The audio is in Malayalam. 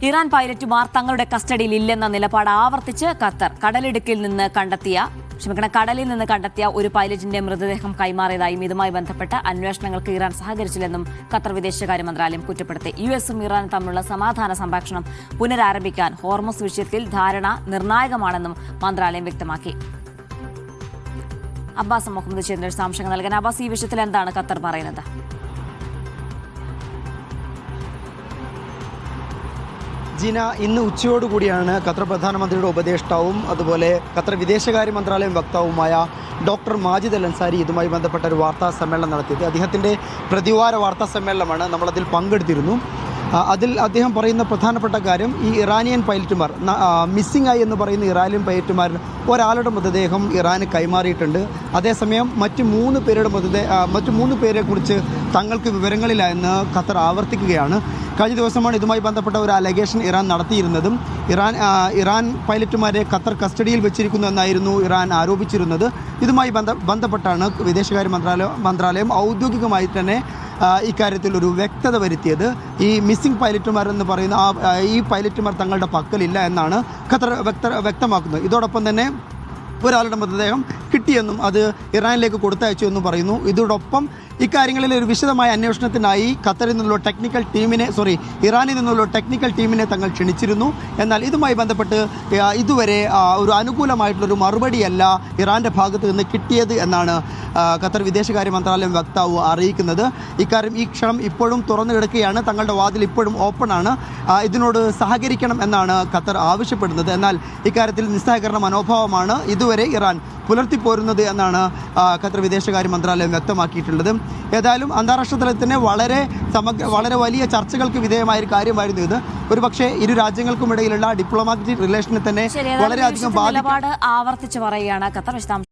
ഇറാൻ പൈലറ്റുമാർ തങ്ങളുടെ കസ്റ്റഡിയിൽ ഇല്ലെന്ന നിലപാട് ആവർത്തിച്ച് ഖത്തർ കടലിൽ നിന്ന് കണ്ടെത്തിയ ഒരു പൈലറ്റിന്റെ മൃതദേഹം കൈമാറിയതായും ഇതുമായി ബന്ധപ്പെട്ട അന്വേഷണങ്ങൾക്ക് ഇറാൻ സഹകരിച്ചില്ലെന്നും ഖത്തർ വിദേശകാര്യ മന്ത്രാലയം കുറ്റപ്പെടുത്തി. യുഎസും ഇറാനും തമ്മിലുള്ള സമാധാന സംഭാഷണം പുനരാരംഭിക്കാൻ ഹോർമുസ് വിഷയത്തിൽ ധാരണ നിർണായകമാണെന്നും മന്ത്രാലയം വ്യക്തമാക്കി. അബ്ബാസ് മുഹമ്മദ് ചേർന്ന വിശദാംശങ്ങൾ നൽകാൻ. അബ്ബാസ്, ഈ വിഷയത്തിൽ എന്താണ് ഖത്തർ പറയുന്നത്? ജീന, ഇന്ന് ഉച്ചയോടുകൂടിയാണ് ഖത്തർ പ്രധാനമന്ത്രിയുടെ ഉപദേഷ്ടാവും അതുപോലെ ഖത്തർ വിദേശകാര്യ മന്ത്രാലയം വക്താവുമായ ഡോക്ടർ മാജിദ് അൽ അൻസാരി ഇതുമായി ബന്ധപ്പെട്ട ഒരു വാർത്താ സമ്മേളനം നടത്തിയത്. അദ്ദേഹത്തിൻ്റെ പ്രതിവാര വാർത്താ സമ്മേളനമാണ്, നമ്മളതിൽ പങ്കെടുത്തിരുന്നു. അതിൽ അദ്ദേഹം പറയുന്ന പ്രധാനപ്പെട്ട കാര്യം, ഈ ഇറാനിയൻ പൈലറ്റുമാർ മിസ്സിംഗ് ആയി എന്ന് പറയുന്ന ഇറാനിയൻ പൈലറ്റുമാർ ഒരാളുടെ മൃതദേഹം ഇറാന് കൈമാറിയിട്ടുണ്ട്. അതേസമയം മറ്റ് മൂന്ന് പേരെക്കുറിച്ച് തങ്ങൾക്ക് വിവരങ്ങളില്ല എന്ന് ഖത്തർ ആവർത്തിക്കുകയാണ്. കഴിഞ്ഞ ദിവസമാണ് ഇതുമായി ബന്ധപ്പെട്ട ഒരു അലഗേഷൻ ഇറാൻ നടത്തിയിരുന്നതും. ഇറാൻ പൈലറ്റുമാരെ ഖത്തർ കസ്റ്റഡിയിൽ വെച്ചിരിക്കുന്നു എന്നായിരുന്നു ഇറാൻ ആരോപിച്ചിരുന്നത്. ഇതുമായി ബന്ധപ്പെട്ടാണ് വിദേശകാര്യ മന്ത്രാലയം ഔദ്യോഗികമായി തന്നെ ഇക്കാര്യത്തിൽ ഒരു വ്യക്തത വരുത്തിയത്. ഈ മിസ്സിംഗ് പൈലറ്റുമാർ എന്ന് പറയുന്ന ഈ പൈലറ്റുമാർ തങ്ങളുടെ പക്കലില്ല എന്നാണ് ഖത്തർ വ്യക്തമാക്കുന്നത്. ഇതോടൊപ്പം തന്നെ ഒരാളുടെ മൃതദേഹം കിട്ടിയെന്നും അത് ഇറാനിലേക്ക് കൊടുത്തയച്ചു എന്നും പറയുന്നു. ഇതോടൊപ്പം ഇക്കാര്യങ്ങളിൽ ഒരു വിശദമായ അന്വേഷണത്തിനായി ഇറാനിൽ നിന്നുള്ള ടെക്നിക്കൽ ടീമിനെ തങ്ങൾ ക്ഷണിച്ചിരുന്നു. എന്നാൽ ഇതുമായി ബന്ധപ്പെട്ട് ഇതുവരെ ഒരു അനുകൂലമായിട്ടുള്ളൊരു മറുപടിയല്ല ഇറാൻ്റെ ഭാഗത്ത് നിന്ന് കിട്ടിയത് എന്നാണ് ഖത്തർ വിദേശകാര്യ മന്ത്രാലയം വക്താവ് അറിയിക്കുന്നത്. ഇക്കാര്യം ഈ ക്ഷണം ഇപ്പോഴും തുറന്നു കിടക്കുകയാണ്, തങ്ങളുടെ വാതിൽ ഇപ്പോഴും ഓപ്പണാണ്, ഇതിനോട് സഹകരിക്കണം എന്നാണ് ഖത്തർ ആവശ്യപ്പെടുന്നത്. എന്നാൽ ഇക്കാര്യത്തിൽ നിസ്സഹകരണ മനോഭാവമാണ് ഇതുവരെ ഇറാൻ പുലർത്തിപ്പോരുന്നത് എന്നാണ് ഖത്തർ വിദേശകാര്യ മന്ത്രാലയം വ്യക്തമാക്കിയിട്ടുള്ളത്. ഏതായാലും അന്താരാഷ്ട്ര തലത്തിൽ തന്നെ വളരെ വലിയ ചർച്ചകൾക്ക് വിധേയമായ ഒരു കാര്യമായിരുന്നു ഇത്. ഒരുപക്ഷെ ഇരു രാജ്യങ്ങൾക്കുമിടയിലുള്ള ഡിപ്ലോമാറ്റിക് റിലേഷനെ തന്നെ വളരെയധികം ആവർത്തിച്ച് പറയുകയാണ് ഖത്തർ.